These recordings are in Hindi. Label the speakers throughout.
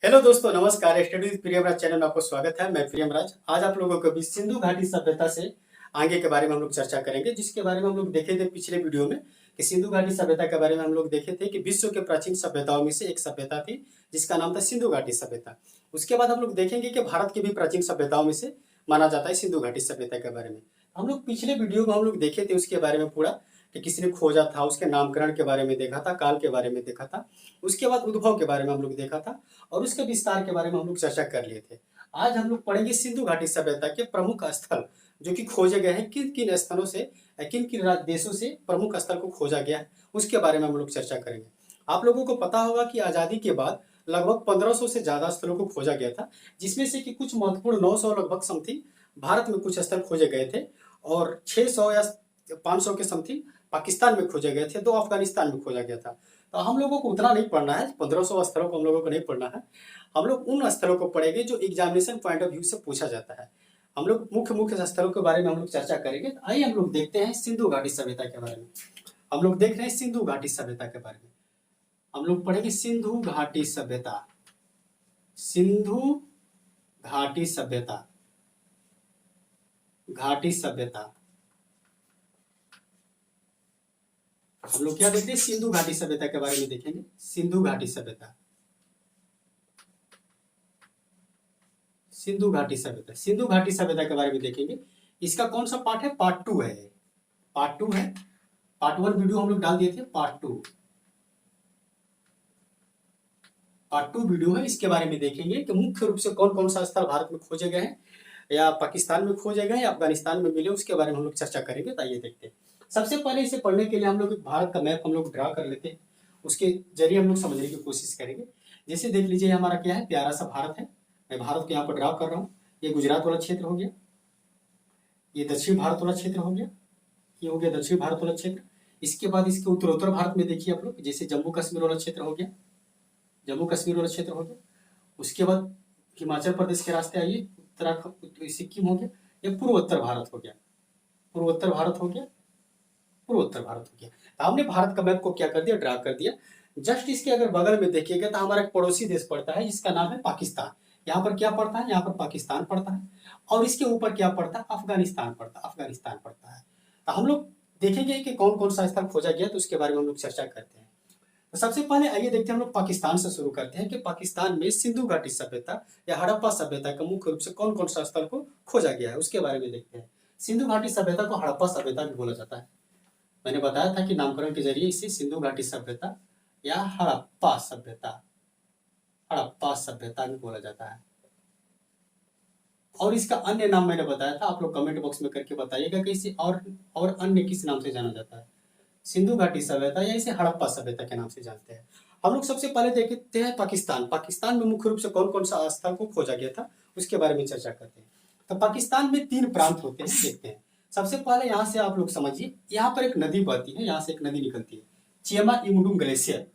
Speaker 1: हेलो दोस्तों, नमस्कार। स्टडी विद प्रियमराज चैनल में आपको स्वागत है। मैं प्रियमराज। आज आप लोगों को भी सिंधु घाटी सभ्यता से आगे के बारे में हम लोग चर्चा करेंगे, जिसके बारे में हम लोग देखे थे पिछले वीडियो में कि सिंधु घाटी सभ्यता के बारे में हम लोग देखे थे कि विश्व के प्राचीन सभ्यताओं में से एक सभ्यता थी जिसका नाम था सिंधु घाटी सभ्यता। उसके बाद हम लोग देखेंगे कि भारत की भी प्राचीन सभ्यताओं में से माना जाता है सिंधु घाटी सभ्यता के बारे में। हम लोग पिछले वीडियो में हम लोग देखे थे उसके बारे में पूरा कि किसने खोजा था, उसके नामकरण के बारे में देखा था, काल के बारे में देखा था, उसके बाद उद्भव के बारे में हम लोग देखा था और उसके विस्तार के बारे में हम लोग चर्चा कर लिए थे। आज हम लोग पढ़ेंगे सिंधु घाटी सभ्यता के प्रमुख स्थल जो कि खोजे गए हैं, किन किन स्थलों से, किन किन देशों से प्रमुख स्थल को खोजा गया है, उसके बारे में हम लोग चर्चा करेंगे। आप लोगों को पता होगा कि आज़ादी के बाद लगभग 1500 से ज़्यादा स्थलों को खोजा गया था, जिसमें से कि कुछ महत्वपूर्ण 900 लगभग समथिंग भारत में कुछ स्थल खोजे गए थे और 600 या 500 के समथिंग पाकिस्तान में खोजे गए थे, 2 अफगानिस्तान में खोजा गया था। तो हम लोगों को उतना नहीं पढ़ना है, 1500 स्थलों को हम लोगों को नहीं पढ़ना है। हम लोग उन स्थलों को पढ़ेंगे जो एग्जामिनेशन पॉइंट ऑफ व्यू से पूछा जाता है। हम लोग मुख्य मुख्य स्थलों के बारे में हम लोग चर्चा करेंगे। तो आइए हम लोग देखते हैं सिंधु घाटी सभ्यता के बारे में। हम लोग देख रहे हैं सिंधु घाटी सभ्यता के बारे में। हम लोग पढ़ेंगे सिंधु घाटी सभ्यता। सिंधु घाटी सभ्यता, घाटी सभ्यता। हम लोग क्या देखते हैं, सिंधु घाटी सभ्यता के बारे में देखेंगे। सिंधु घाटी सभ्यता, सिंधु घाटी सभ्यता, सिंधु घाटी सभ्यता के बारे में देखेंगे। इसका कौन सा पार्ट है? पार्ट 2 है। पार्ट 2 है। पार्ट 1 वीडियो हम लोग डाल दिए थे। पार्ट 2 वीडियो है। इसके बारे में देखेंगे कि मुख्य रूप से कौन कौन सा स्थल भारत में खोजे गए हैं, या पाकिस्तान में खोजे गए, या अफगानिस्तान में मिले, उसके बारे में हम लोग चर्चा करेंगे। तो आइए देखते हैं। सबसे पहले इसे पढ़ने के लिए हम लोग भारत का मैप हम लोग ड्रा कर लेते हैं, उसके जरिए हम लोग समझने की कोशिश करेंगे। जैसे देख लीजिए, हमारा क्या है, प्यारा सा भारत है। मैं भारत को यहाँ पर ड्रा कर रहा हूँ। ये गुजरात वाला क्षेत्र हो गया, ये दक्षिण भारत वाला क्षेत्र हो गया, ये हो गया दक्षिण भारत वाला क्षेत्र। इसके बाद इसके उत्तरोत्तर भारत में देखिए आप लोग, जैसे जम्मू कश्मीर वाला क्षेत्र हो गया, जम्मू कश्मीर वाला क्षेत्र हो गया। उसके बाद हिमाचल प्रदेश के रास्ते आइए, उत्तराखंड, सिक्किम हो गया। ये पूर्वोत्तर भारत हो गया, पूर्वोत्तर भारत हो गया, पूर्वोत्तर भारत हो गया। तो हमने भारत का मैप को क्या कर दिया, ड्रा कर दिया। जस्ट इसके अगर बगल में देखिएगा तो हमारा एक पड़ोसी देश पड़ता है जिसका नाम है पाकिस्तान। यहाँ पर क्या पड़ता है? यहाँ पर पाकिस्तान पड़ता है। और इसके ऊपर क्या पड़ता है? अफगानिस्तान पड़ता है, अफगानिस्तान पड़ता है। तो हम लोग देखेंगे कि कौन कौन सा स्थल खोजा गया, तो उसके बारे में हम लोग चर्चा करते हैं। तो सबसे पहले आइए देखते हैं, हम लोग पाकिस्तान से शुरू करते हैं कि पाकिस्तान में सिंधु घाटी सभ्यता या हड़प्पा सभ्यता का मुख्य रूप से कौन कौन सा स्थल को खोजा गया है, उसके बारे में देखते हैं। सिंधु घाटी सभ्यता को हड़प्पा सभ्यता भी बोला जाता है। मैंने बताया था कि नामकरण के जरिए इसे सिंधु घाटी सभ्यता या हड़प्पा सभ्यता, हड़प्पा सभ्यता भी बोला जाता है। और इसका अन्य नाम मैंने बताया था, आप लोग कमेंट बॉक्स में करके बताइएगा कि इसे और अन्य किस नाम से जाना जाता है, सिंधु घाटी सभ्यता या इसे हड़प्पा सभ्यता के नाम से जानते हैं। हम लोग सबसे पहले देखते हैं पाकिस्तान। पाकिस्तान में मुख्य रूप से कौन कौन सा स्थल को खोजा गया था, उसके बारे में चर्चा करते हैं। तो पाकिस्तान में 3 प्रांत होते हैं, देखते हैं। सबसे पहले यहाँ से आप लोग समझिए, यहाँ पर एक नदी बहती है, यहाँ से एक नदी निकलती है, चेमा इमडुम ग्लेशियर।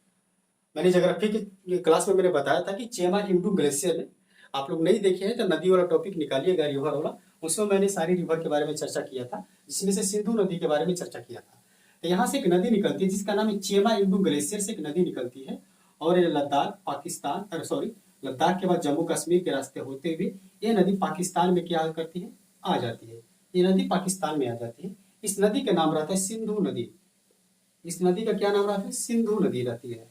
Speaker 1: मैंने ज्योग्राफी की क्लास में मैंने बताया था कि चेमा इमडुम ग्लेशियर में, आप लोग नहीं देखे हैं तो नदी वाला टॉपिक निकालिएगा, रिवर वाला। उसमें मैंने सारी रिवर के बारे में चर्चा किया था, जिसमें से सिंधु नदी के बारे में चर्चा किया था। तो यहाँ से एक नदी निकलती है जिसका नाम है चेमा इमडुम ग्लेशियर से एक नदी निकलती है, और ये लद्दाख, पाकिस्तान, सॉरी, लद्दाख के बाद जम्मू कश्मीर के रास्ते होते हुए ये नदी पाकिस्तान में क्या करती है, आ जाती है। ये नदी पाकिस्तान में आ जाती है। इस नदी का नाम रहता है सिंधु नदी। इस नदी का क्या नाम रहता है? सिंधु नदी रहती है।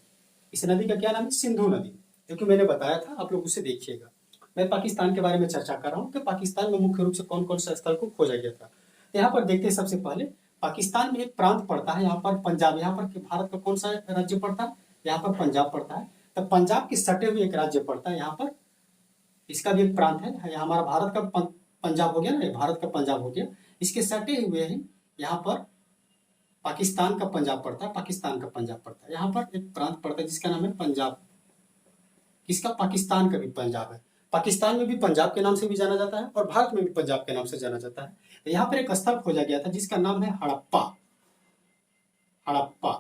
Speaker 1: इस नदी का क्या नाम है? सिंधु नदी, क्योंकि मैंने बताया था, आप लोग उसे देखिएगा। मैं पाकिस्तान के बारे में चर्चा कर रहा हूँ कि पाकिस्तान में मुख्य रूप से कौन कौन सा स्थल को खोजा गया था। यहाँ पर देखते हैं, सबसे पहले पाकिस्तान में एक प्रांत पड़ता है, यहाँ पर पंजाब। यहाँ पर भारत का कौन सा राज्य पड़ता है? यहाँ पर पंजाब पड़ता है। तो पंजाब के सटे हुए एक राज्य पड़ता है यहाँ पर, इसका भी एक प्रांत है। यहाँ हमारा भारत का पंजाब हो गया ना, भारत का पंजाब हो गया। इसके सटे हुए हैं यहाँ पर पाकिस्तान का पंजाब पड़ता है, पाकिस्तान का पंजाब पड़ता है। यहाँ पर एक प्रांत पड़ता है जिसका नाम है पंजाब। किसका? पाकिस्तान का भी पंजाब है। पाकिस्तान में भी पंजाब के नाम से भी जाना जाता है और भारत में भी पंजाब के नाम से जाना जाता है। यहाँ पर एक स्थल खोजा गया था जिसका नाम है हड़प्पा। हड़प्पा,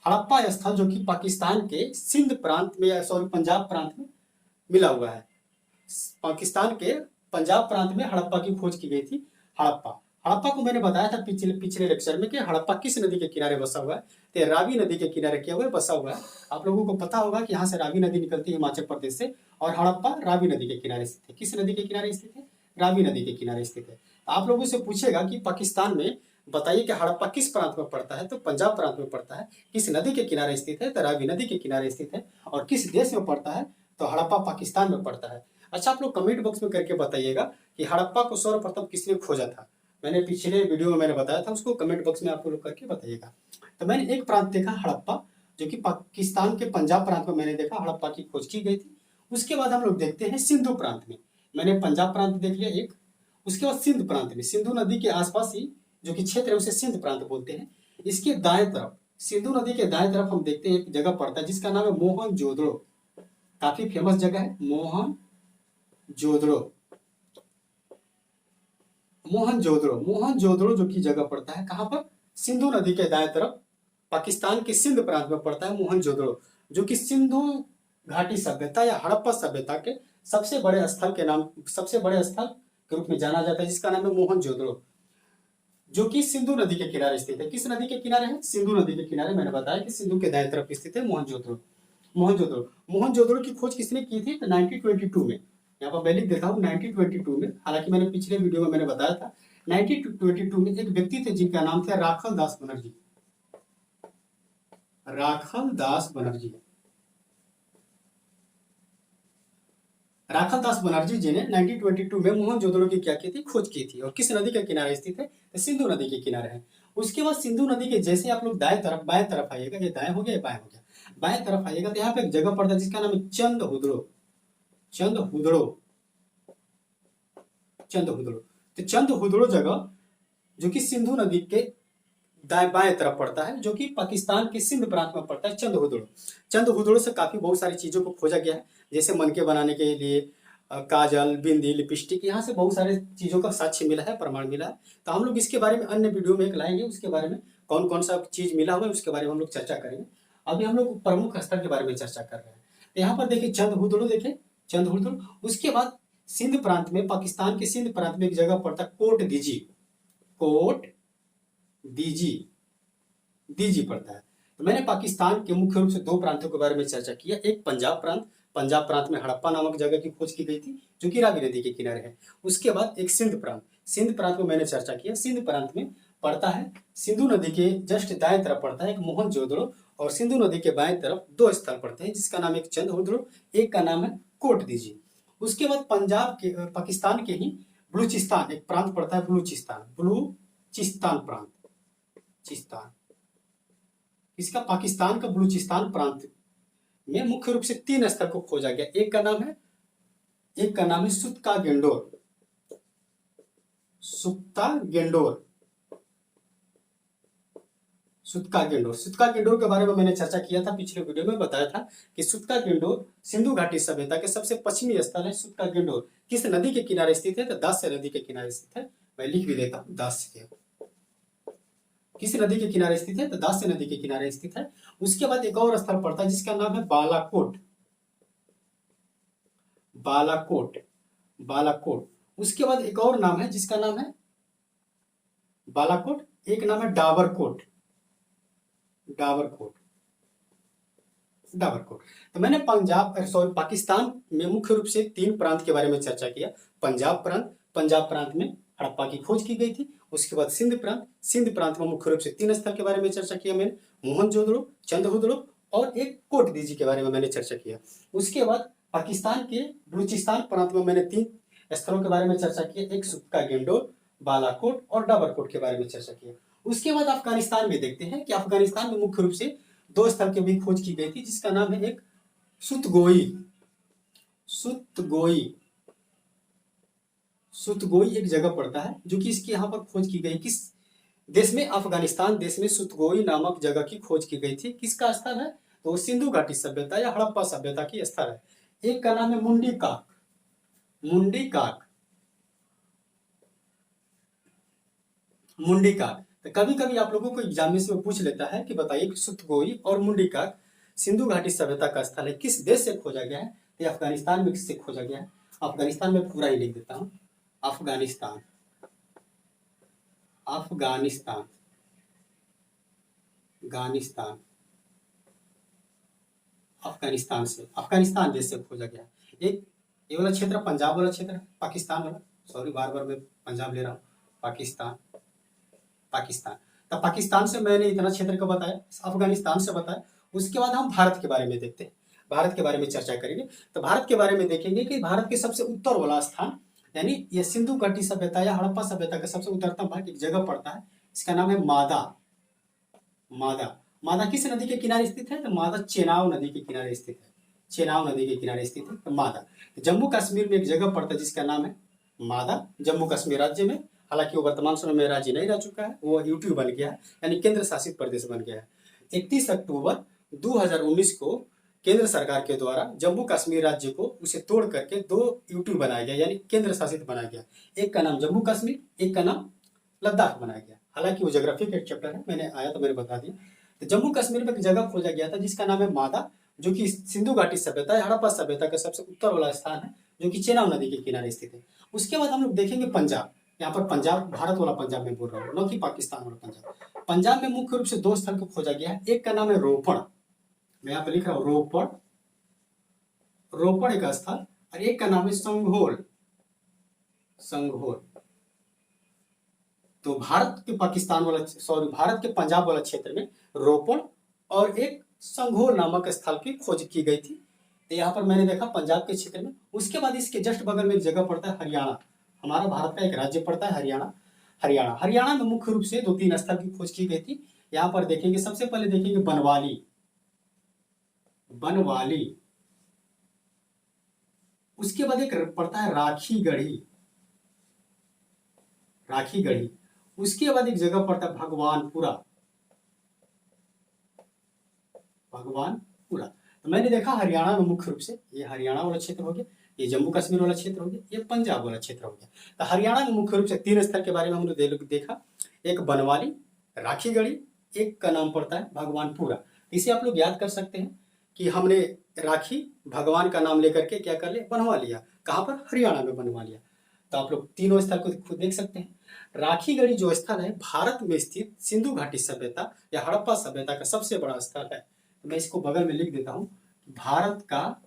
Speaker 1: हड़प्पा स्थल जो कि पाकिस्तान के सिंध प्रांत में, सॉरी, पंजाब प्रांत में मिला हुआ है। पाकिस्तान के पंजाब प्रांत में हड़प्पा की खोज की गई थी। हड़प्पा, हड़प्पा को मैंने बताया था पिछले पिछले लेक्चर में कि हड़प्पा किस नदी के किनारे बसा हुआ है, तो रावी नदी के किनारे क्या हुआ है, बसा हुआ है। आप लोगों को पता होगा कि यहाँ से रावी नदी निकलती है हिमाचल प्रदेश से, और हड़प्पा रावी नदी के किनारे स्थित है। किस नदी के किनारे स्थित है? रावी नदी के किनारे स्थित है। आप लोगों से पूछेगा कि पाकिस्तान में बताइए कि हड़प्पा किस प्रांत में पड़ता है, तो पंजाब प्रांत में पड़ता है। किस नदी के किनारे स्थित है? तो रावी नदी के किनारे स्थित है। और किस देश में पड़ता है? तो हड़प्पा पाकिस्तान में पड़ता है। अच्छा, आप लोग कमेंट बॉक्स में करके बताइएगा कि हड़प्पा को सर्वप्रथम किसने खोजा था। मैंने पिछले वीडियो में मैंने बताया था, उसको कमेंट बॉक्स में आप लोग करके बताइएगा। तो मैंने एक प्रांत देखा हड़प्पा, जो कि पाकिस्तान के पंजाब प्रांत में मैंने देखा हड़प्पा की खोज की गई थी। उसके बाद हम लोग देखते हैं सिंधु प्रांत में। मैंने पंजाब प्रांत देख लिया एक, उसके बाद सिंध प्रांत में, सिंधु नदी के आसपास ही जो कि क्षेत्र है उसे सिंध प्रांत बोलते हैं। इसके दाएं तरफ, सिंधु नदी के दाएं तरफ हम देखते हैं एक जगह पड़ता है जिसका नाम है मोहनजोदड़ो। काफी फेमस जगह है मोहनजोदड़ो। मोहनजोदड़ो जो की जगह पड़ता है कहां पर? सिंधु नदी के दाएं तरफ पाकिस्तान के सिंध प्रांत में पड़ता है मोहनजोदड़ो, जो कि सिंधु घाटी सभ्यता या हड़प्पा सभ्यता के सबसे बड़े स्थल के रूप में जाना जाता है, जिसका नाम है मोहनजोदड़ो, जो कि सिंधु नदी के किनारे स्थित है। किस नदी के किनारे है? सिंधु नदी के किनारे। मैंने बताया कि सिंधु के दाएं तरफ स्थित है मोहनजोदड़ो। मोहनजोदड़ो की खोज किसने की थी? तो 1922 में। यहाँ पर मैं लिख देता हूँ 1922 में। हालांकि मैंने पिछले वीडियो में मैंने बताया था 1922 में एक व्यक्ति थे जिनका नाम था राखल दास बनर्जी। राखल दास बनर्जी जी ने 1922 में मोहनजोदड़ो की क्या की थी? खोज की थी। और किस नदी के किनारे स्थित है? तो सिंधु नदी के किनारे है। उसके बाद सिंधु नदी के जैसे आप लोग बाएं तरफ आइएगा, ये दाएं हो गया, बाएं हो गया, बाएं तरफ आइएगा तो यहाँ पे एक जगह पड़ता है जिसका नाम है चंदहुदड़ो। तो चंदहुदड़ो जगह जो कि सिंधु नदी के दाएं बाएं तरफ पड़ता है, जो कि पाकिस्तान के सिंध प्रांत में पड़ता है चंदहुदड़ो से काफी बहुत सारी चीजों को खोजा गया है, जैसे मनके बनाने के लिए काजल, बिंदी, लिपस्टिक, यहाँ से बहुत सारे चीजों का साक्ष्य मिला है, प्रमाण मिला है। तो हम लोग इसके बारे में अन्य वीडियो में एक लाएंगे, उसके बारे में कौन कौन सा चीज मिला हुआ है उसके बारे में हम लोग चर्चा करेंगे। अभी हम लोग प्रमुख स्थल के बारे में चर्चा कर रहे हैं। तो यहाँ पर देखिए चंदहुदड़ो। उसके बाद सिंध प्रांत में, पाकिस्तान के सिंध प्रांत में एक जगह पड़ता है कोट दीजी पड़ता है। तो मैंने पाकिस्तान के मुख्य रूप से दो प्रांतों के बारे में चर्चा किया। एक पंजाब प्रांत में हड़प्पा नामक जगह की खोज की गई थी, जो कि रावी नदी के किनारे है। उसके बाद एक सिंध प्रांत में मैंने चर्चा किया। सिंध प्रांत में पड़ता है, सिंधु नदी के जस्ट दाएं तरफ पड़ता है एक मोहनजोदड़ो, और सिंधु नदी के बाएं तरफ दो स्थल पड़ते हैं जिसका नाम एक चंदहुदड़ो, एक का नाम है कोट दीजी। उसके बाद पंजाब के पाकिस्तान के ही बलूचिस्तान एक प्रांत पड़ता है, बलूचिस्तान प्रांत। इसका पाकिस्तान का बलूचिस्तान प्रांत में मुख्य रूप से तीन स्थल को खोजा गया। एक का नाम है सुत्का गेंडोर के बारे में मैंने चर्चा किया था पिछले वीडियो में। बताया था कि सुत्का गेंडोर सिंधु घाटी सभ्यता के सबसे पश्चिमी स्थल है। सुत्का गेंडोर किस नदी के किनारे स्थित है? तो दास्य नदी के किनारे स्थित है। मैं लिख भी देता हूँ, दास्य किस नदी के किनारे स्थित है? तो दास्य नदी के किनारे स्थित है। उसके बाद एक और स्थल पड़ता है जिसका नाम है बालाकोट। उसके बाद एक और नाम है जिसका नाम है बालाकोट, एक नाम है डाबरकोट। तो मैंने पाकिस्तान में मुख्य रूप से तीन प्रांत के बारे में चर्चा किया। पंजाब प्रांत में हड़प्पा की खोज की गई थी। उसके बाद सिंध प्रांत में मुख्य रूप से तीन स्थल के बारे में चर्चा किया मैंने, मोहनजोदड़ो, चंदहुदड़ो और एक कोट दीजी के बारे में मैंने चर्चा किया। उसके बाद पाकिस्तान के बलूचिस्तान प्रांत में मैंने तीन स्थलों के बारे में चर्चा की, एक सुक्का गेंडोर, बालाकोट और डाबरकोट के बारे में चर्चा किया। उसके बाद अफगानिस्तान में देखते हैं कि अफगानिस्तान में मुख्य रूप से दो स्थल की भी खोज की गई थी जिसका नाम है एक सुतगोई एक जगह पड़ता है जो कि इसकी यहाँ पर खोज की गई। किस देश में? अफगानिस्तान देश में सुतगोई नामक जगह की खोज की गई थी। किसका स्थल है? तो सिंधु घाटी सभ्यता या हड़प्पा सभ्यता की स्थल है। एक का नाम है मुंडी काक। तो कभी कभी आप लोगों को एग्जामिनेशन में पूछ लेता है कि बताइए कि सुतगोई और मुंडी काक सिंधु घाटी सभ्यता का स्थल है, किस देश से खोजा गया है? तो अफगानिस्तान में किससे खोजा गया है? अफगानिस्तान में पूरा ही लिख देता हूं, अफगानिस्तान। अफगानिस्तान, अफगानिस्तान, अफगानिस्तान देश से खोजा गया। एक ये वाला क्षेत्र पंजाब वाला क्षेत्र, पाकिस्तान वाला, सॉरी बार बार मैं पंजाब ले रहा हूँ, पाकिस्तान, पाकिस्तान। तो पाकिस्तान से मैंने इतना क्षेत्र का बताया, अफगानिस्तान से बताया। उसके बाद हम भारत के बारे में देखते हैं, भारत के बारे में चर्चा करेंगे। तो भारत के बारे में देखेंगे कि भारत के सबसे उत्तर वाला स्थान, यानी ये सिंधु घाटी सभ्यता या हड़प्पा सभ्यता का सबसे उत्तरतम भाग एक जगह पड़ता है, इसका नाम है मादा। मादा, मादा किस नदी के किनारे स्थित है? तो मादा चेनाब नदी के किनारे स्थित है, चेनाब नदी के किनारे स्थित है तो मादा। जम्मू कश्मीर में एक जगह पड़ता है जिसका नाम है मादा, जम्मू कश्मीर राज्य में। हालांकि वो वर्तमान समय में राज्य नहीं रह चुका है, वो यूटी बन गया है, यानी केंद्र शासित प्रदेश बन गया है। 31 अक्टूबर 2019 को केंद्र सरकार के द्वारा जम्मू कश्मीर राज्य को उसे तोड़ करके 2 यूटी बनाया गया, यानी केंद्र शासित बनाया गया। एक का नाम जम्मू कश्मीर, एक का नाम लद्दाख बनाया गया। हालांकि वो ज्योग्राफी का एक चैप्टर है, मैंने आया तो मैंने बता दिया। तो जम्मू कश्मीर में एक जगह खोजा गया था जिसका नाम है मादा, जो कि सिंधु घाटी सभ्यता या हड़प्पा सभ्यता का सबसे उत्तर वाला स्थान है, जो कि चेनाब नदी के किनारे स्थित है। उसके बाद हम लोग देखेंगे पंजाब। यहाँ पर पंजाब, भारत वाला पंजाब में बोल रहा हूँ, न कि पाकिस्तान वाला पंजाब। पंजाब में मुख्य रूप से 2 स्थल को खोजा गया है। एक का नाम है रोपड़, मैं यहाँ पर लिख रहा हूँ रोपड़, रोपड़ एक स्थल, और एक का नाम है संघोल, संघोल। तो भारत के पाकिस्तान वाला, सॉरी भारत के पंजाब वाला क्षेत्र में रोपड़ और एक संघोल नामक स्थल की खोज की गई थी। तो यहाँ पर मैंने देखा पंजाब के क्षेत्र में। उसके बाद इसके जस्ट बगल में एक जगह पड़ता है हरियाणा, हमारा भारत का एक राज्य पड़ता है हरियाणा। हरियाणा, हरियाणा में मुख्य रूप से 2-3 स्थल की खोज की गई थी। यहाँ पर देखेंगे, सबसे पहले देखेंगे बनवाली, बनवाली। उसके बाद एक पड़ता है राखी गढ़ी, राखी गढ़ी। उसके बाद एक जगह पड़ता है भगवानपुरा, भगवानपुरा। तो मैंने देखा हरियाणा में मुख्य रूप से, ये हरियाणा वाला क्षेत्र हो गया, ये जम्मू कश्मीर वाला क्षेत्र हो गया, ये पंजाब वाला क्षेत्र हो गया। तो हरियाणा में मुख्य रूप से 3 स्थल के बारे में हमने देखा, एक बनवाली, राखीगढ़ी, एक का नाम पड़ता है भगवानपुरा। इसे आप लोग याद कर सकते हैं कि हमने राखी भगवान का नाम लेकर के क्या कर लिया, बनवा लिया। कहाँ पर? हरियाणा में बनवा लिया। तो आप लोग तीनों स्थल को खुद देख सकते हैं। राखीगढ़ी जो स्थल है भारत में स्थित सिंधु घाटी सभ्यता या हड़प्पा सभ्यता का सबसे बड़ा स्थल है। तो मैं इसको बगल में लिख देता हूं, भारत का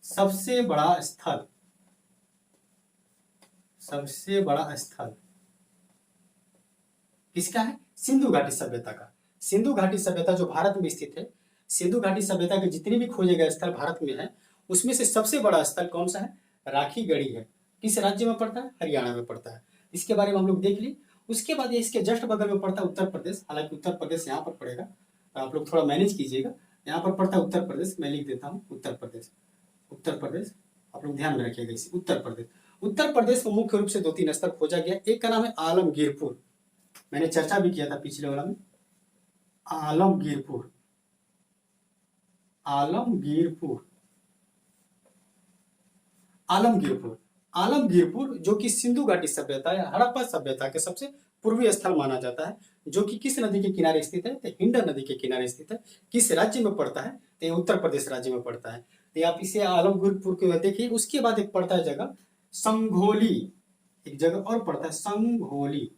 Speaker 1: सबसे बड़ा स्थल, सबसे बड़ा स्थल किसका है? सिंधु घाटी सभ्यता का। सिंधु घाटी सभ्यता जो भारत में स्थित है, सिंधु घाटी सभ्यता के जितने भी खोजे गए स्थल भारत में है, उसमें से सबसे बड़ा स्थल कौन सा है? राखीगढ़ी है। किस राज्य में पड़ता है? हरियाणा में पड़ता है। इसके बारे में हम लोग देख ली। उसके बाद इसके जस्ट बगल में पड़ता है उत्तर प्रदेश। हालांकि उत्तर प्रदेश यहाँ पर पड़ेगा, तो आप लोग थोड़ा मैनेज कीजिएगा। यहाँ पर पड़ता है उत्तर प्रदेश, मैं लिख देता हूँ उत्तर प्रदेश, उत्तर प्रदेश। आप लोग ध्यान में रखिएगा इसे, उत्तर प्रदेश। उत्तर प्रदेश को मुख्य रूप से 2-3 स्थल खोजा गया। एक का नाम है आलमगीरपुर, मैंने चर्चा भी किया था पिछले वाला में। आलमगीरपुर, आलमगीरपुर, आलमगीरपुर, आलमगीरपुर जो कि सिंधु घाटी सभ्यता या हड़प्पा सभ्यता के सबसे पूर्वी स्थल माना जाता है, जो कि किस नदी के किनारे स्थित है? तो हिंड नदी के किनारे स्थित है। किस राज्य में पड़ता है? तो ये उत्तर प्रदेश राज्य में पड़ता है। तो आप इसे आलमगीरपुर को देखिए। उसके बाद एक पड़ता है जगह संघोली, एक जगह और पड़ता है संघोली,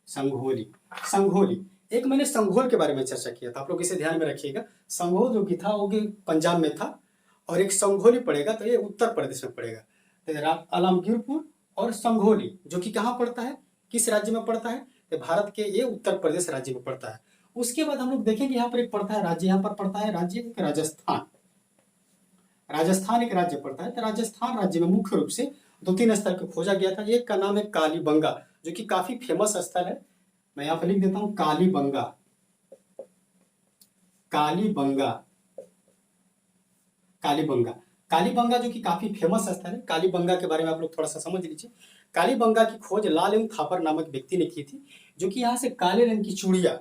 Speaker 1: संघोली, संघोली। एक मैंने संघोल के बारे में चर्चा किया था, आप लोग इसे ध्यान में रखिएगा। संघोल जो कि था वो पंजाब में था, और एक संघोली पड़ेगा तो ये उत्तर प्रदेश में पड़ेगा। तो आलमगीरपुर और संघोली जो कि कहाँ पड़ता है, किस राज्य में पड़ता है? तो भारत के ये उत्तर प्रदेश राज्य में पड़ता है। उसके बाद हम लोग देखेंगे यहाँ पर एक पड़ता है राज्य, यहाँ पर पड़ता है राज्य एक राजस्थान, राजस्थान एक राज्य पड़ता है। तो राजस्थान राज्य में मुख्य रूप से 2-3 स्थल को खोजा गया था। एक का नाम है कालीबंगा, जो कि काफी फेमस स्थल है। मैं यहाँ पर लिख देता हूँ कालीबंगा, कालीबंगा, कालीबंगा, कालीबंगा जो कि काफी फेमस स्थल है। कालीबंगा के बारे में आप लोग थोड़ा सा समझ लीजिए। कालीबंगा की खोज लाल एवं थापर नामक व्यक्ति ने की थी, जो कि यहाँ से काले रंग की चूड़ियां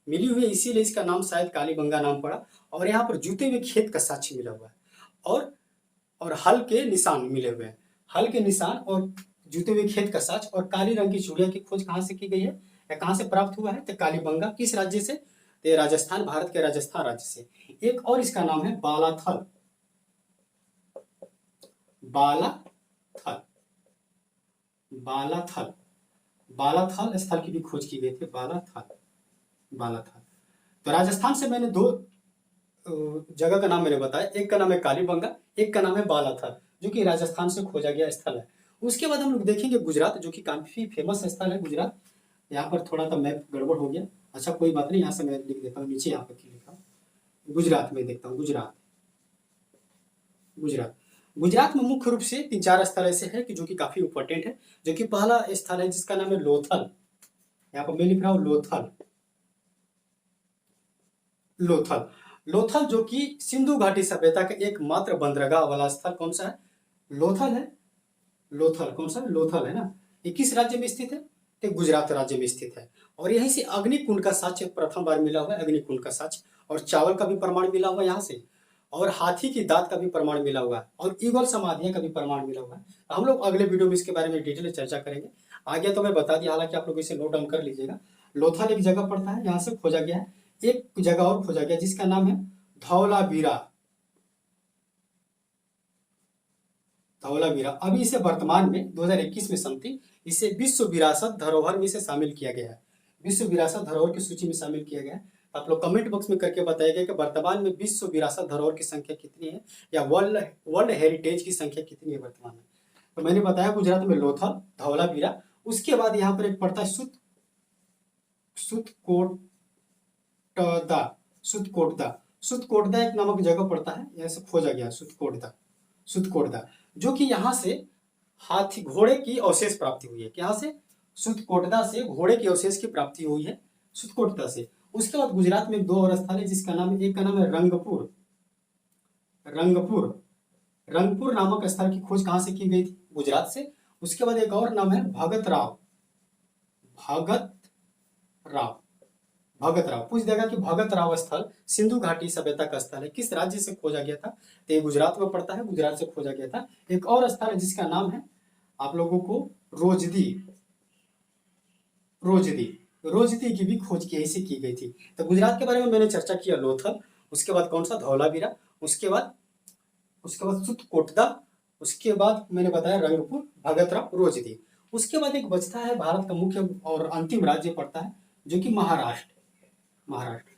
Speaker 1: मिली हुई है, इसीलिए इसका नाम शायद कालीबंगा नाम पड़ा। और यहाँ पर जूते हुए खेत का साक्ष्य मिला हुआ है, और हल के निशान मिले हुए हैं, हल के निशान और जूते हुए खेत का साक्ष्य और काली रंग की चूड़िया की खोज कहाँ से की गई है या कहाँ से प्राप्त हुआ है? तो कालीबंगा किस राज्य से? तो राजस्थान, भारत के राजस्थान राज्य से। एक और इसका नाम है बालाथल, बालाथल, बालाथल, बालाथल स्थल की भी खोज की गई थी। बालाथल, बालाथल। तो राजस्थान से मैंने दो जगह का नाम मैंने बताया, एक का नाम है कालीबंगा, एक का नाम है बालाथल, जो कि राजस्थान से खोजा गया स्थल है। उसके बाद हम लोग देखेंगे गुजरात, जो कि काफी फेमस स्थल है गुजरात। यहाँ पर थोड़ा सा मैप गड़बड़ हो गया, अच्छा कोई बात नहीं, यहाँ से मैं लिख देता हूँ, नीचे यहाँ पर लिखा गुजरात में देखता हूँ। गुजरात, गुजरात, गुजरात में मुख्य रूप से 3-4 स्थल ऐसे हैं कि जो कि काफी इंपॉर्टेंट है। जो कि पहला स्थल है जिसका नाम है लोथल, यहाँ पर मैं लिख रहा हूँ लोथल, लोथल, लोथल जो कि सिंधु घाटी सभ्यता का एकमात्र बंदरगाह वाला स्थल कौन सा है? लोथल है। लोथल कौन सा है? लोथल है ना। ये किस राज्य में स्थित है? तो गुजरात राज्य में स्थित है। और यहीं से अग्निकुंड का साक्ष्य प्रथम बार मिला हुआ है, अग्निकुंड का साक्ष्य, और चावल का भी प्रमाण मिला हुआ है यहाँ से, और हाथी की दांत का भी प्रमाण मिला हुआ है, और ईगल समाधियां का भी प्रमाण मिला हुआ है। हम लोग अगले वीडियो में इसके बारे में डिटेल चर्चा करेंगे। आगे तो मैं बता दिया, हालांकि आप लोग इसे नोट डाउन कर लीजिएगा। लोथल एक जगह पड़ता है, यहाँ से खोजा गया है। एक जगह और खोजा गया जिसका नाम है धौलावीरा, धौलावीरा। अभी इसे वर्तमान में 2021 में समथिंग इसे विश्व विरासत धरोहर में इसे शामिल किया गया है, विश्व विरासत धरोहर की सूची में शामिल किया गया है। आप लोग कमेंट बॉक्स में करके बताइएगा कि वर्तमान में विश्व विरासत धरोहर की संख्या कितनी है, या वर्ल्ड वर्ल्ड हेरिटेज की संख्या कितनी है वर्तमान में। तो मैंने बताया गुजरात में लोथल, धौलावीरा। उसके बाद यहाँ पर एक पड़ता है सुतकोटदा, सुतकोटदा, सुतकोटदा एक नामक जगह पड़ता है, यहाँ से खोजा गया सुतकोटदा, सुतकोटदा, जो कि यहाँ से हाथी घोड़े की अवशेष प्राप्ति हुई है। यहाँ से सुतकोटदा से घोड़े के अवशेष की प्राप्ति हुई है, सुतकोटदा से। उसके बाद गुजरात में 2 और स्थल है जिसका नाम, एक का नाम है रंगपुर, रंगपुर, रंगपुर नामक स्थल की खोज कहां से की गई थी? गुजरात से। उसके बाद एक और नाम है भगत राव, भगत राव, भगत राव। पूछ देगा कि भगत राव स्थल सिंधु घाटी सभ्यता का स्थल है, किस राज्य से खोजा गया था? तो ये गुजरात में पड़ता है, गुजरात से खोजा गया था। एक और स्थल है जिसका नाम है आप लोगों को रोजदी, रोजदी, रोजदी की भी खोज की ऐसी की गई थी। तो गुजरात के बारे में मैंने चर्चा किया लोथल, उसके बाद कौन सा? धौलावीरा, उसके बाद सुतकोटदा, उसके बाद मैंने बताया रंगपुर, भगत राव, रोजदी। उसके बाद एक बचता है भारत का मुख्य और अंतिम राज्य पड़ता है जो कि महाराष्ट्र, महाराष्ट्र।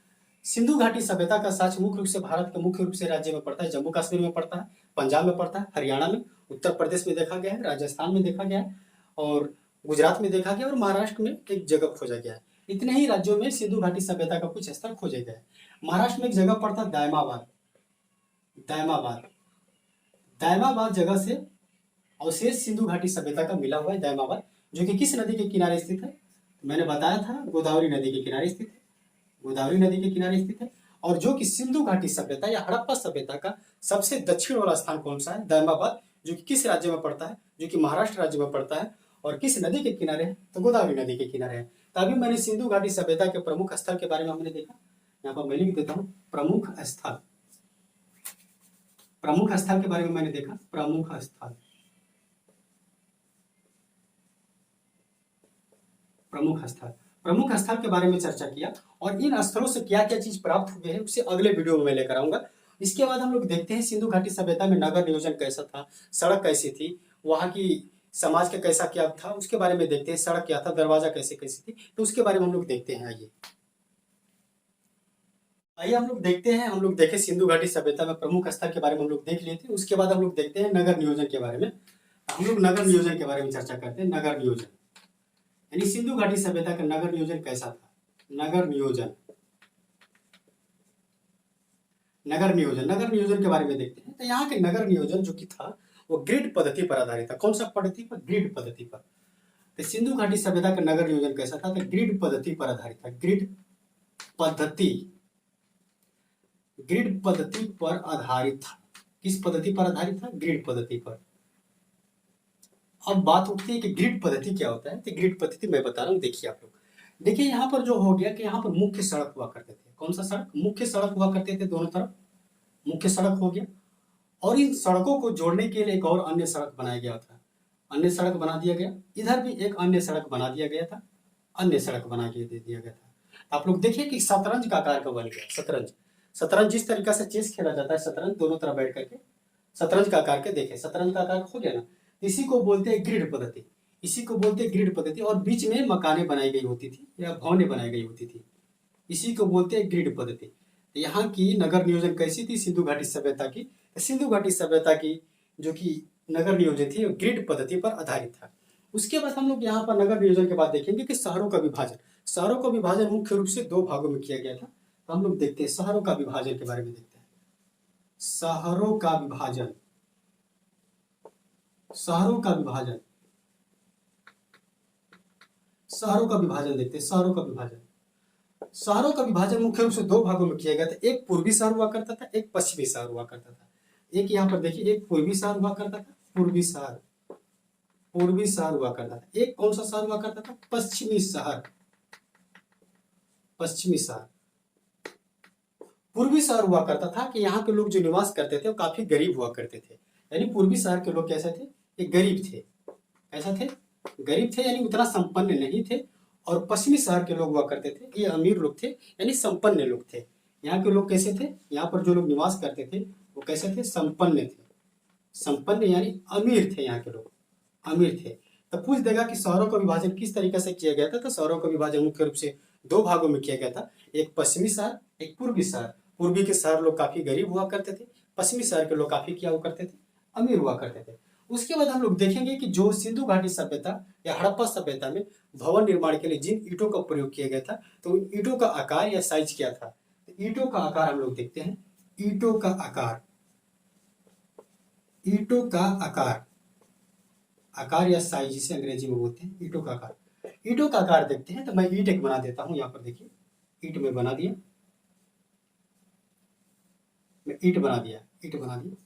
Speaker 1: सिंधु घाटी सभ्यता का साक्ष्य मुख्य रूप से भारत के मुख्य रूप से राज्य में पड़ता है, जम्मू कश्मीर में पड़ता है, पंजाब में पड़ता है, हरियाणा में, उत्तर प्रदेश में देखा गया है, राजस्थान में देखा गया है, और गुजरात में देखा गया, और महाराष्ट्र में एक जगह खोजा गया है। इतने ही राज्यों में सिंधु घाटी सभ्यता का कुछ स्थल खोजे गए। महाराष्ट्र में एक जगह पड़ता है दायमाबाद, दायमाबाद, दायमाबाद जगह से अवशेष सिंधु घाटी सभ्यता का मिला हुआ है। दायमाबाद जो कि किस नदी के किनारे स्थित है? मैंने बताया था गोदावरी नदी के किनारे स्थित है, गोदावरी नदी के किनारे स्थित है। और जो कि सिंधु घाटी सभ्यता या हड़प्पा सभ्यता का सबसे दक्षिण वाला स्थान कौन सा है? दायमाबाद, जो कि किस राज्य में पड़ता है? जो कि महाराष्ट्र राज्य में पड़ता है। और किस नदी के किनारे है? तो गोदावरी नदी के किनारे है। तभी मैंने सिंधु घाटी सभ्यता के प्रमुख स्थल के बारे में हमने देखा, यहाँ पर मैं लिख देता हूँ प्रमुख स्थल, प्रमुख स्थल के बारे में मैंने देखा, प्रमुख स्थल, प्रमुख स्थल, प्रमुख स्थल के बारे में चर्चा किया। और इन स्थलों से क्या क्या चीज प्राप्त हुए हैं उसे अगले वीडियो में मैं लेकर आऊंगा। इसके बाद हम लोग देखते हैं सिंधु घाटी सभ्यता में नगर नियोजन कैसा था, सड़क कैसी थी, वहां की समाज का कैसा क्या था उसके बारे में देखते हैं, सड़क क्या था, दरवाजा कैसे कैसी थी, तो उसके बारे में हम लोग देखते हैं। आइए आइए हम लोग देखते हैं, हम लोग देखे सिंधु घाटी सभ्यता में प्रमुख स्थल के बारे में हम लोग देख लिए थे। उसके बाद हम लोग देखते हैं नगर नियोजन के बारे में। हम लोग नगर नियोजन के बारे में चर्चा करते हैं। नगर नियोजन यानी सिंधु घाटी सभ्यता का नगर नियोजन कैसा था? नगर नियोजन, नगर नियोजन, नगर नियोजन के बारे में देखते हैं। तो यहाँ के नगर नियोजन जो कि था वो ग्रिड पद्धति पर आधारित था। कौन सा पद्धति पर? ग्रिड पद्धति पर। तो सिंधु घाटी सभ्यता का नगर नियोजन कैसा था? तो ग्रिड पद्धति पर आधारित था। ग्रिड पद्धति, ग्रिड पद्धति पर आधारित था। किस पद्धति पर आधारित था? ग्रिड पद्धति पर। अब बात उठती है कि ग्रिड पद्धति क्या होता है। तो ग्रिड पद्धति मैं बता रहा हूँ, देखिए आप लोग। देखिए यहाँ पर जो हो गया कि यहाँ पर मुख्य सड़क हुआ करते थे। कौन सा सड़क? मुख्य सड़क हुआ करते थे, दोनों तरफ मुख्य सड़क हो गया। और इन सड़कों को जोड़ने के लिए एक और अन्य सड़क बनाया गया था, अन्य सड़क बना दिया गया। इधर भी एक अन्य सड़क बना दिया गया था, अन्य सड़क बना के दे दिया गया था। आप लोग देखिए कि शतरंज का आकार का बन गया। शतरंज, शतरंज जिस तरीका से चेस खेला जाता है, शतरंज दोनों तरफ बैठ करके शतरंज का आकार के देखे, शतरंज का आकार हो गया ना, इसी को बोलते हैं ग्रिड पद्धति। इसी को बोलते हैं ग्रिड पद्धति। और बीच में मकानें बनाई गई होती थी या भवनें बनाई गई होती थी, इसी को बोलते हैं ग्रिड पद्धति। यहाँ की नगर नियोजन कैसी थी सिंधु घाटी सभ्यता की? सिंधु घाटी सभ्यता की जो कि नगर नियोजन थी ग्रिड पद्धति पर आधारित था। उसके बाद हम लोग यहाँ पर नगर नियोजन के बाद देखेंगे कि शहरों का विभाजन। शहरों का विभाजन मुख्य रूप से दो भागों में किया गया था। तो हम लोग देखते हैं शहरों का विभाजन के बारे में देखते हैं। शहरों का विभाजन, शहरों का विभाजन, शहरों का विभाजन देखते हैं। शहरों का विभाजन, शहरों का विभाजन मुख्य रूप से दो भागों में किया गया था। एक पूर्वी शहर हुआ करता था, एक पश्चिमी शहर हुआ करता था। एक यहाँ पर देखिए, एक पूर्वी शहर हुआ करता था, पूर्वी शहर, पूर्वी शहर हुआ करता था। एक कौन सा शहर हुआ करता था? पश्चिमी शहर, पश्चिमी शहर। पूर्वी शहर हुआ करता था कि यहाँ के लोग जो निवास करते थे वो काफी गरीब हुआ करते थे। यानी पूर्वी शहर के लोग कैसे थे? ये गरीब थे। ऐसा थे, गरीब थे, यानी उतना संपन्न नहीं थे। और पश्चिमी शहर के लोग हुआ करते थे, ये अमीर लोग थे, यानी संपन्न लोग थे। यहाँ के लोग कैसे थे? यहाँ पर जो लोग निवास करते थे वो कैसे थे? संपन्न थे। संपन्न यानी अमीर थे, यहाँ के लोग अमीर थे। तो पूछ देगा कि शहरों का विभाजन किस तरीके से किया गया था? तो शहरों का विभाजन मुख्य रूप से दो भागों में किया गया था। एक पश्चिमी शहर, एक पूर्वी शहर। पूर्वी के शहर लोग काफी गरीब हुआ करते थे, पश्चिमी शहर के लोग काफी क्या हुआ करते थे? अमीर हुआ करते थे। उसके बाद हम लोग देखेंगे कि जो सिंधु घाटी सभ्यता या हड़प्पा सभ्यता में भवन निर्माण के लिए जिन ईंटों का प्रयोग किया गया था, तो उन ईंटों का आकार या साइज क्या था? तो ईंटों का आकार हम लोग देखते हैं। ईंटों का आकार, ईंटों का आकार, आकार या साइज जिसे अंग्रेजी में बोलते हैं ईंटों का आकार। ईंटों का आकार देखते हैं। तो मैं ईंट एक बना देता हूं। यहाँ पर देखिए, ईंट में बना दिया, मैं ईंट बना दिया, ईंट बना दिया,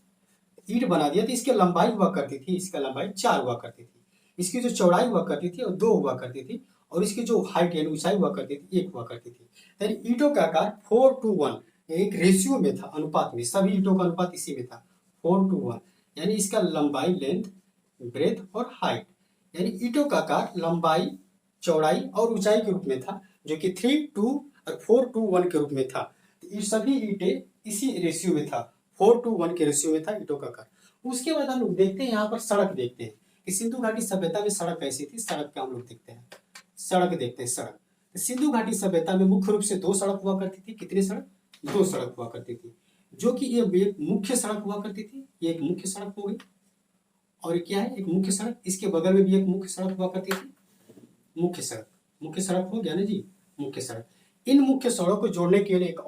Speaker 1: ईंट बना दिया। तो इसकी लंबाई हुआ करती थी, इसका लंबाई 4 हुआ करती थी। इसकी जो चौड़ाई हुआ करती थी वो 2 हुआ करती थी। और इसकी जो हाइट यानी ऊंचाई हुआ करती थी 1 हुआ करती थी। यानी ईंटों का आकार 4:1 एक रेशियो में था, अनुपात में। सभी ईंटों का अनुपात इसी में था, 4:1। यानी इसका लंबाई, लेंथ, ब्रेथ और हाइट, यानी ईंटों का आकार लंबाई, चौड़ाई और ऊंचाई के रूप में था, जो कि 3, 2 और 4:1 के रूप में था। तो ये सभी ईंटें इसी रेशियो में था, 4:1 के रेशियो में था ईंटों का आकार। उसके बाद हम लोग देखते हैं यहाँ पर सड़क देखते हैं कि सिंधु घाटी सभ्यता में सड़क कैसी थी। सड़क का हम लोग देखते हैं, सड़क देखते हैं। सड़क सिंधु घाटी सभ्यता में मुख्य रूप से 2 सड़क हुआ करती थी। कितनी सड़क? 2 सड़क हुआ करती थी, जो कि ये एक मुख्य सड़क हुआ करती थी। ये एक मुख्य सड़क हो गई, और क्या है? एक मुख्य सड़क। इसके बगल में भी एक मुख्य सड़क हुआ करती थी, मुख्य सड़क। मुख्य सड़क हो गया ना जी, मुख्य सड़क। इन मुख्य सड़कों को जोड़ने के लिए एक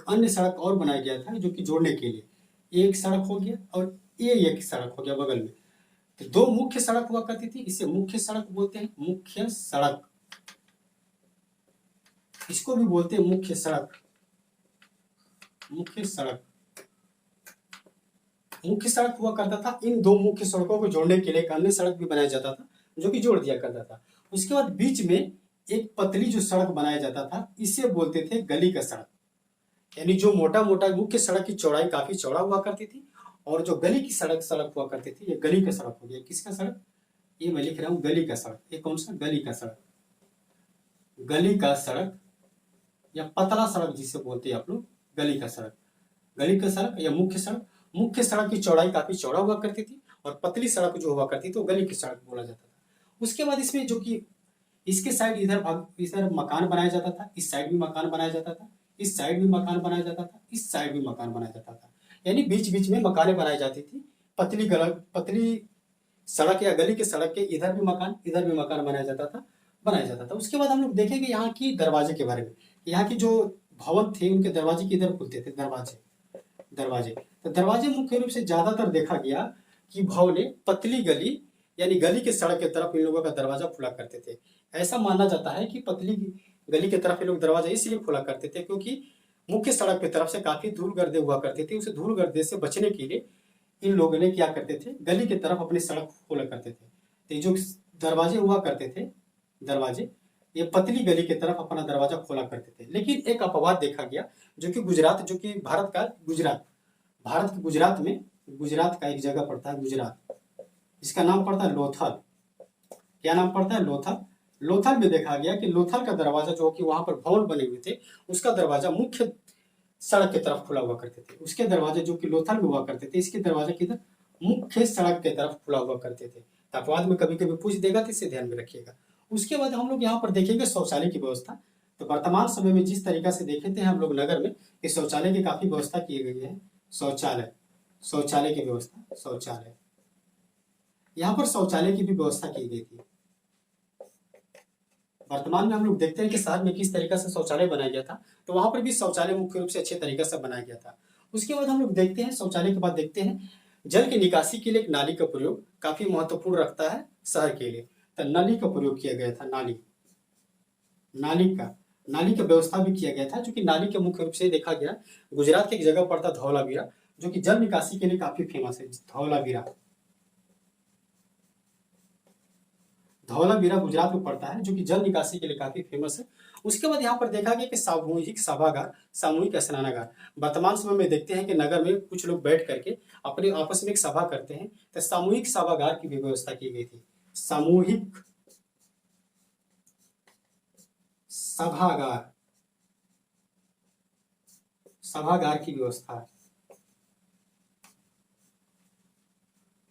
Speaker 1: अन्य सड़क और बनाया गया था, जो कि जोड़ने के लिए एक सड़क हो गया और ये एक सड़क हो गया बगल में। तो 2 मुख्य सड़क हुआ करती थी, इसे मुख्य सड़क बोलते हैं। मुख्य सड़क, इसको भी बोलते हैं मुख्य सड़क, मुख्य सड़क। मुख्य सड़क हुआ करता था। इन 2 मुख्य सड़कों को जोड़ने के लिए एक अन्य सड़क भी बनाया जाता था, जो कि जोड़ दिया करता था। उसके बाद बीच में एक पतली जो सड़क बनाया जाता था, इसे बोलते थे गली का सड़क। यानी जो मोटा मोटा मुख्य सड़क की चौड़ाई काफी चौड़ा हुआ करती थी, और जो गली की सड़क हुआ करती थी, ये गली का सड़क हो गया। किसका सड़क? ये मैं लिख रहा हूँ गली का सड़क। ये कौन सा? गली का सड़क। गली का सड़क या पतला सड़क जिसे बोलते हैं आप लोग, गली का सड़क। गली का सड़क या मुख्य सड़क। मुख्य सड़क की चौड़ाई काफी चौड़ा हुआ करती थी, और पतली सड़क जो हुआ करती थी वो गली की सड़क बोला जाता था। उसके बाद इसमें जो कि इसके साइड इधर मकान बनाया जाता था, इस साइड भी मकान बनाया जाता था, इस साइड भी मकान बनाया जाता था, इस साइड भी मकान बनाया जाता था। यानी बीच बीच में मकानें बनाई जाती थी। पतली सड़क या गली के सड़क के इधर भी मकान, इधर भी मकान बनाया जाता था। उसके बाद हम लोग देखेंगे यहाँ की दरवाजे के बारे में। यहाँ की जो भवन थे उनके दरवाजे किधर खुलते थे? दरवाजे। तो दरवाजे मुख्य रूप से ज्यादातर देखा गया कि भवने पतली गली यानी गली के सड़क के तरफ इन लोगों का दरवाजा खुला करते थे। ऐसा माना जाता है कि पतली गली के तरफ ये लोग दरवाजा इसलिए खुला करते थे क्योंकि मुख्य सड़क की तरफ से काफी धूल गर्दे हुआ करती थी। उसे धूल गर्दे से बचने के लिए इन लोगों ने क्या करते थे? गली की तरफ अपनी सड़क खोला करते थे। तो जो दरवाजे हुआ करते थे, दरवाजे, ये पतली गली की तरफ अपना दरवाजा खोला करते थे। लेकिन एक अपवाद देखा गया, जो कि भारत के गुजरात का एक जगह पड़ता है, गुजरात। इसका नाम पड़ता है लोथल। क्या नाम पड़ता है? लोथल में देखा गया कि लोथल का दरवाजा जो कि वहां पर भवन बने हुए थे, उसका दरवाजा मुख्य सड़क की तरफ खुला हुआ करते थे। उसके दरवाजे जो कि लोथल में हुआ करते थे, इसके दरवाजे किधर? मुख्य सड़क के तरफ खुला हुआ करते थे। अपवाद में कभी कभी पूछ देगा तो इसे ध्यान में रखिएगा। उसके बाद हम लोग यहाँ पर देखेंगे शौचालय की व्यवस्था। तो वर्तमान समय में जिस तरीका से देखे थे हम लोग नगर में कि शौचालय की काफी व्यवस्था की गई है। शौचालय की व्यवस्था, शौचालय, यहाँ पर शौचालय की भी व्यवस्था की गई थी। वर्तमान में हम लोग देखते हैं कि शहर में किस तरीके से शौचालय बनाया गया था, तो वहां पर भी शौचालय मुख्य रूप से अच्छे तरीके से बनाया गया था। उसके बाद हम लोग देखते हैं, शौचालय के बाद देखते हैं जल की निकासी के लिए एक नाली का प्रयोग काफी महत्वपूर्ण रखता है शहर के लिए। तो नाली का प्रयोग किया गया था, नाली का व्यवस्था भी किया गया था, जो कि नाली के मुख्य रूप से देखा गया गुजरात की एक जगह पड़ता धौलावीरा, जो कि जल निकासी के लिए काफी फेमस है। धौलावीरा गुजरात में पड़ता है, जो कि जल निकासी के लिए काफी फेमस है। उसके बाद यहाँ पर देखा गया कि सामूहिक सभागार, सामूहिक स्नानागार। वर्तमान समय में देखते हैं कि नगर में कुछ लोग बैठ करके अपने आपस में एक सभा करते हैं, तो सामूहिक सभागार की भी व्यवस्था की गई थी। सामूहिक सभागार की व्यवस्था,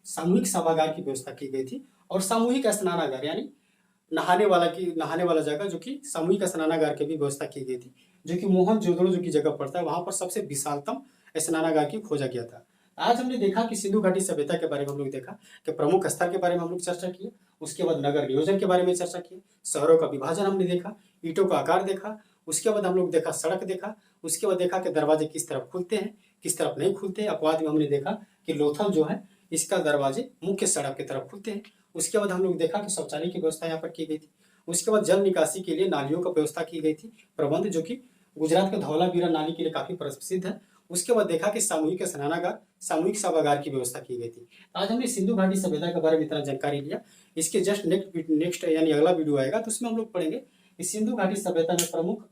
Speaker 1: सामूहिक सभागार की व्यवस्था की गई थी। और सामूहिक स्नानागार यानी नहाने वाला जगह, जो कि सामूहिक स्नानागार की भी व्यवस्था की गई थी, जो कि मोहनजोदड़ो जो की जगह पड़ता है, वहां पर सबसे विशालतम स्नानागार की खोजा गया था। आज हमने देखा कि सिंधु घाटी सभ्यता के बारे में हम लोग देखा कि प्रमुख स्थल के बारे में हम लोग चर्चा किए। उसके बाद नगर नियोजन के बारे में चर्चा किए, शहरों का विभाजन हमने देखा, ईंटों का आकार देखा। उसके बाद हम लोग देखा सड़क देखा। उसके बाद देखा कि दरवाजे किस तरफ खुलते हैं, किस तरफ नहीं खुलते। अपवाद में हमने देखा कि लोथल जो है इसका दरवाजे मुख्य सड़क की तरफ खुलते हैं। उसके बाद हम लोग देखा कि शौचालय की व्यवस्था यहाँ पर की गई थी। उसके बाद जल निकासी के लिए नालियों का व्यवस्था की गई थी प्रबंध, जो कि गुजरात के धौलावीरा नाली के लिए काफी प्रसिद्ध है। उसके बाद देखा कि सामूहिक स्नानागार, सामूहिक सभागार की व्यवस्था की गई थी। आज हमने सिंधु घाटी सभ्यता के बारे में इतना जानकारी लिया। इसके जस्ट नेक्स्ट यानी अगला वीडियो आएगा, तो उसमें हम लोग पढ़ेंगे कि सिंधु घाटी सभ्यता में प्रमुख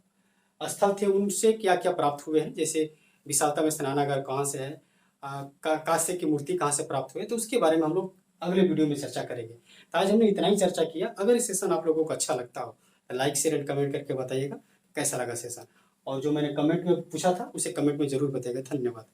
Speaker 1: स्थल थे, उनसे क्या क्या प्राप्त हुए हैं। जैसे विशालतम स्नानागार कहाँ से है, कांस्य की मूर्ति कहाँ से प्राप्त हुए, तो उसके बारे में हम लोग अगले वीडियो में चर्चा करेंगे। तो आज हमने इतना ही चर्चा किया। अगर ये सेशन आप लोगों को अच्छा लगता हो तो लाइक शेयर एंड कमेंट करके बताइएगा कैसा लगा सेशन, और जो मैंने कमेंट में पूछा था उसे कमेंट में जरूर बताइएगा। धन्यवाद।